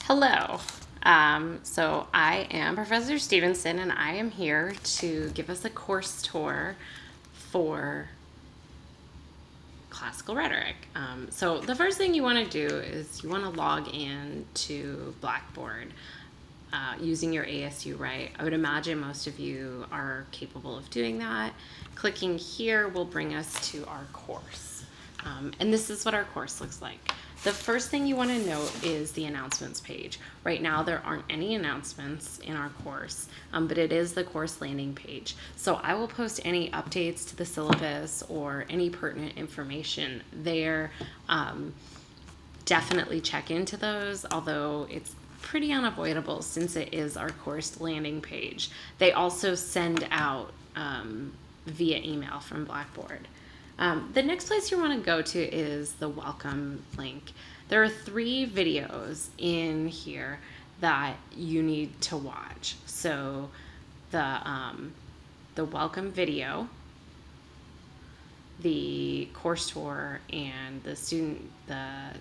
Hello. So I am Professor Stevenson, and I am here to give us a course tour for classical rhetoric. So the first thing you want to do is you want to log in to Blackboard using your ASU right. I would imagine most of you are capable of doing that. Clicking here will bring us to our course. And this is what our course looks like. The first thing you want to note is the announcements page. Right now there aren't any announcements in our course, but it is the course landing page. So I will post any updates to the syllabus or any pertinent information there. Definitely check into those, although it's pretty unavoidable since it is our course landing page. They also send out via email from Blackboard. The next place you want to go to is the welcome link. There are 3 videos in here that you need to watch. So the welcome video, the course tour, and the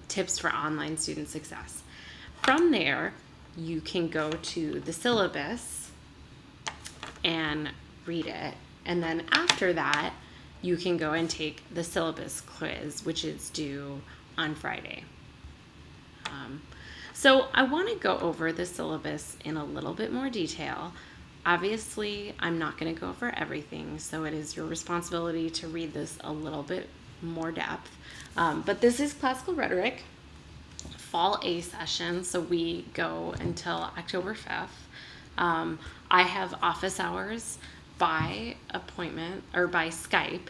tips for online student success. From there, you can go to the syllabus and read it. And then after that, you can go and take the syllabus quiz, which is due on Friday. So I want to go over the syllabus in a little bit more detail. Obviously, I'm not going to go over everything, so it is your responsibility to read this a little bit more depth. But this is classical rhetoric, fall A session, so we go until October 5th. I have office hours by appointment or by Skype.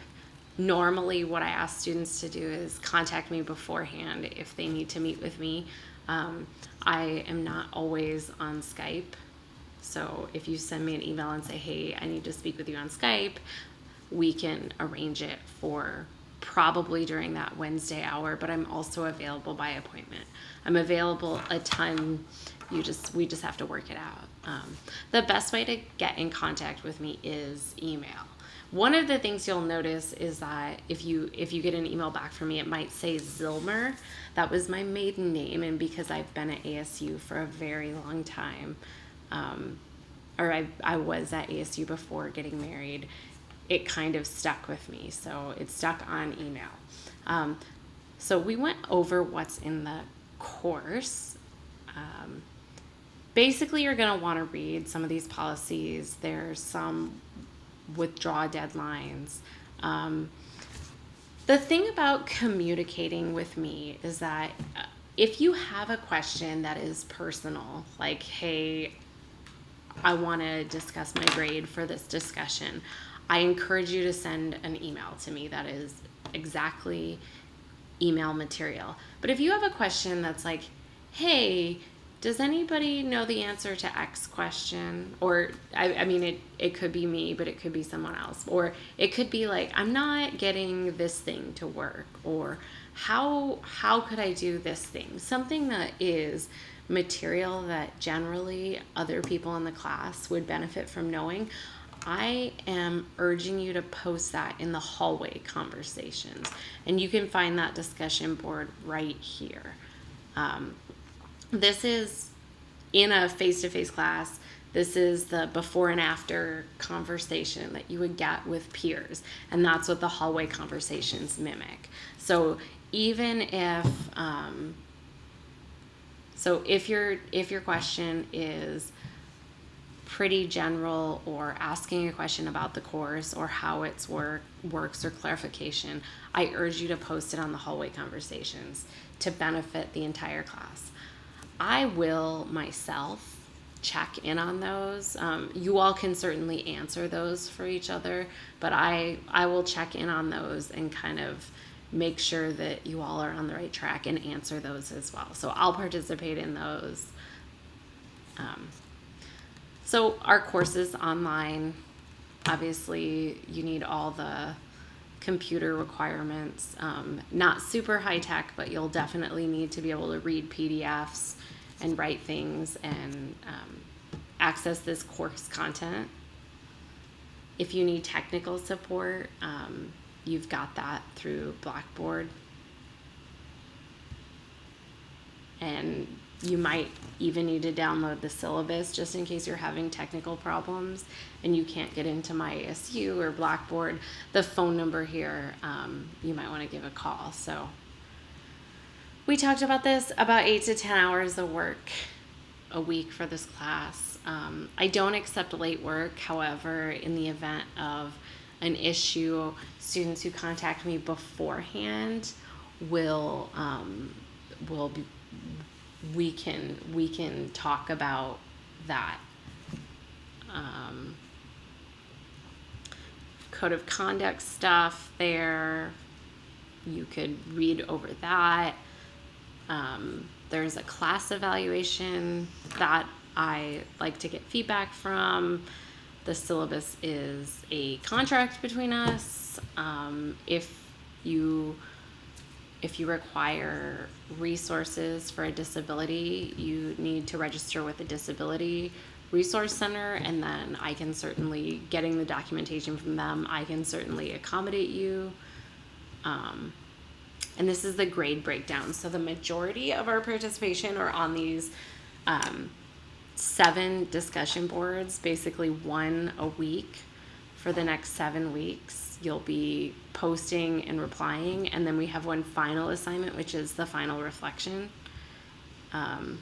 Normally what I ask students to do is contact me beforehand if they need to meet with me. I am not always on Skype. So if you send me an email and say, hey, I need to speak with you on Skype, we can arrange it for probably during that Wednesday hour, but I'm also available by appointment. I'm available a ton. We just have to work it out. The best way to get in contact with me is email. One of the things you'll notice is that if you get an email back from me, it might say Zilmer. That was my maiden name, and because I've been at ASU for a very long time, or I was at ASU before getting married, it kind of stuck with me. So it stuck on email. So we went over what's in the course. Basically, you're going to want to read some of these policies. There's some withdraw deadlines. The thing about communicating with me is that if you have a question that is personal, like, hey, I want to discuss my grade for this discussion, I encourage you to send an email to me that is exactly email material. But if you have a question that's like, hey, does anybody know the answer to X question? Or, I mean, it could be me, but it could be someone else. Or it could be like, I'm not getting this thing to work. Or how could I do this thing? Something that is material that generally other people in the class would benefit from knowing. I am urging you to post that in the hallway conversations. And you can find that discussion board right here. This is in a face-to-face class. This is the before and after conversation that you would get with peers. And that's what the hallway conversations mimic. So even if your question is pretty general or asking a question about the course or how it's works or clarification, I urge you to post it on the hallway conversations to benefit the entire class. I will myself check in on those. You all can certainly answer those for each other, but I will check in on those and kind of make sure that you all are on the right track and answer those as well. So I'll participate in those. So our course is online. Obviously, you need all the computer requirements. Not super high tech, but you'll definitely need to be able to read PDFs and write things and access this course content. If you need technical support, you've got that through Blackboard. And You might even need to download the syllabus just in case you're having technical problems and you can't get into MyASU or Blackboard. The phone number here, you might want to give a call. So we talked about this, about 8 to 10 hours of work a week for this class. I don't accept late work. However, in the event of an issue, students who contact me beforehand will be, we can talk about that. Code of conduct stuff there, you could read over that. There's a class evaluation that I like to get feedback from. The syllabus is a contract between us. If you require resources for a disability, you need to register with the Disability Resource Center, and then I can certainly, getting the documentation from them, I can certainly accommodate you. And this is the grade breakdown. So the majority of our participation are on these 7 discussion boards, basically 1 a week for the next 7 weeks. You'll be posting and replying, and then we have 1 final assignment, which is the final reflection. And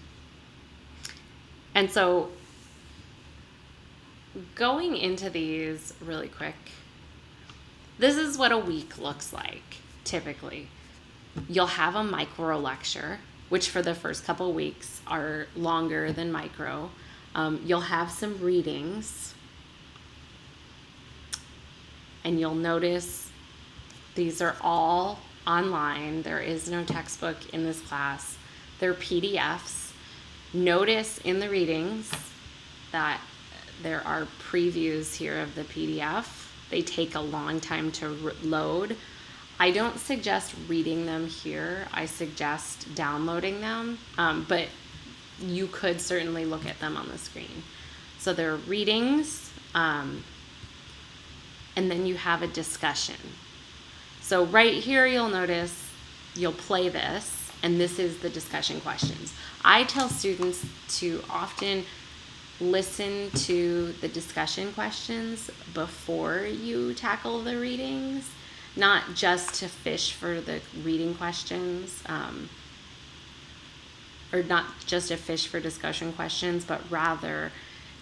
so going into these really quick, this is what a week looks like typically. You'll have a micro lecture, which for the first couple of weeks are longer than micro. You'll have some readings, and you'll notice these are all online. There is no textbook in this class. They're PDFs. Notice in the readings that there are previews here of the PDF. They take a long time to load. I don't suggest reading them here. I suggest downloading them, but you could certainly look at them on the screen. So there are readings, and then you have a discussion. So right here you'll notice, you'll play this, and this is the discussion questions. I tell students to often listen to the discussion questions before you tackle the readings, not just to fish for the reading questions, or not just to fish for discussion questions, but rather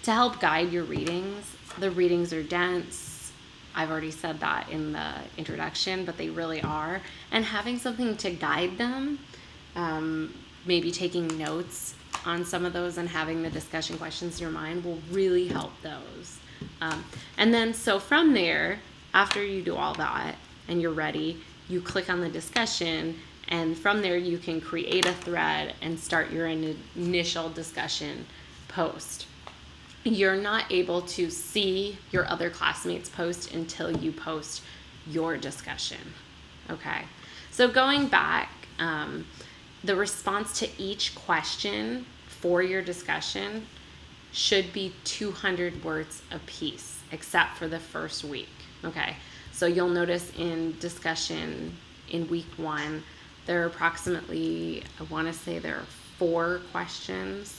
to help guide your readings. The readings are dense. I've already said that in the introduction, but they really are. And having something to guide them, maybe taking notes on some of those and having the discussion questions in your mind will really help those. And then, so from there, after you do all that and you're ready, you click on the discussion, and from there you can create a thread and start your initial discussion post. You're not able to see your other classmates post until you post your discussion. Okay, so going back, the response to each question for your discussion should be 200 words a piece, except for the first week. Okay, so you'll notice in discussion in week 1, there are approximately, I want to say there are 4 questions.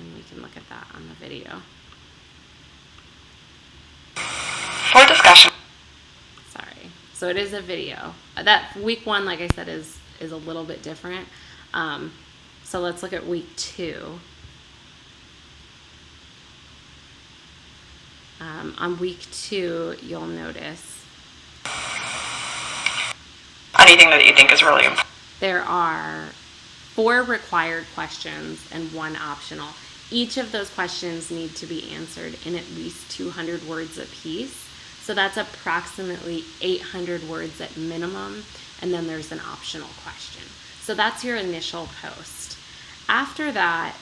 And we can look at that on the video. For discussion. Sorry. So it is a video. That week 1, like I said, is a little bit different. So let's look at week 2. On week 2, you'll notice anything that you think is really important. There are 4 required questions and 1 optional. Each of those questions need to be answered in at least 200 words a piece. So that's approximately 800 words at minimum, and then there's an optional question. So that's your initial post. After that,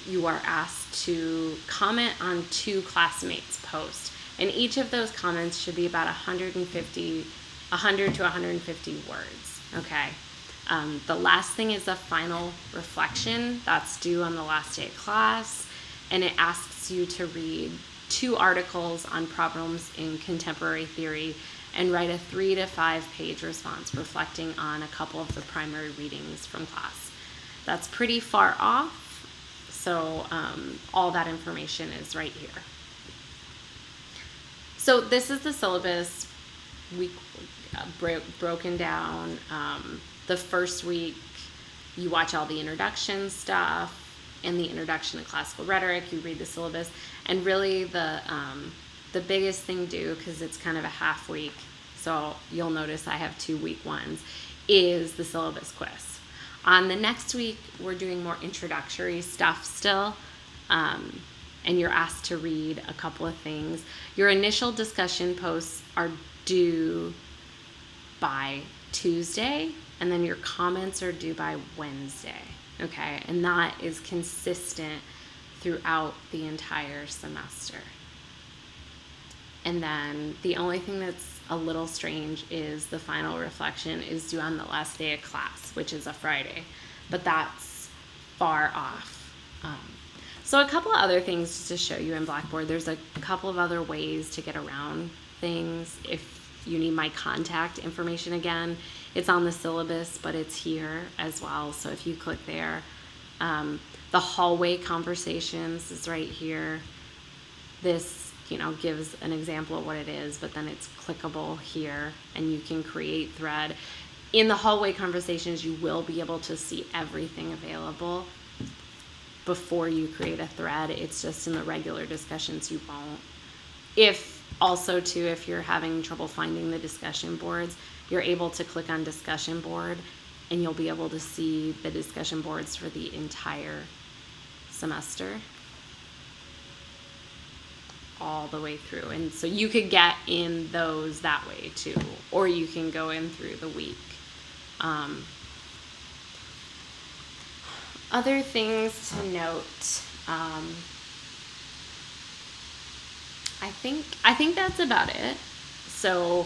you are asked to comment on 2 classmates' posts, and each of those comments should be about 100 to 150 words, okay? The last thing is a final reflection that's due on the last day of class, and it asks you to read 2 articles on problems in contemporary theory and write a 3 to 5 page response reflecting on a couple of the primary readings from class. That's pretty far off, so all that information is right here. So this is the syllabus week broken down. The first week, you watch all the introduction stuff and the introduction to classical rhetoric. You read the syllabus, and really the biggest thing due, because it's kind of a half week, so you'll notice I have 2 week ones, is the syllabus quiz. On the next week, we're doing more introductory stuff still. And you're asked to read a couple of things. Your initial discussion posts are due by Tuesday, and then your comments are due by Wednesday, okay? And that is consistent throughout the entire semester. And then the only thing that's a little strange is the final reflection is due on the last day of class, which is a Friday, but that's far off. So a couple of other things to show you in Blackboard. There's a couple of other ways to get around things. If you need my contact information again, it's on the syllabus, but it's here as well. So if you click there, the hallway conversations is right here. This, gives an example of what it is, but then it's clickable here, and you can create thread. In the hallway conversations, you will be able to see everything available before you create a thread. It's just in the regular discussions you won't. If you're having trouble finding the discussion boards, you're able to click on discussion board, and you'll be able to see the discussion boards for the entire semester all the way through. And so you could get in those that way too, or you can go in through the week. Other things to note, I think that's about it. So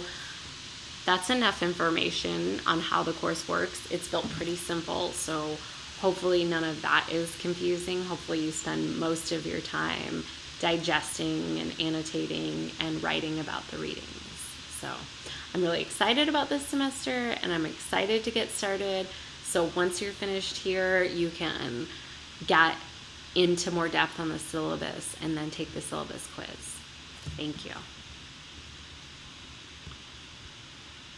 that's enough information on how the course works. It's built pretty simple, so hopefully none of that is confusing. Hopefully you spend most of your time digesting and annotating and writing about the readings. So I'm really excited about this semester, and I'm excited to get started. So once you're finished here, you can get into more depth on the syllabus and then take the syllabus quiz. Thank you.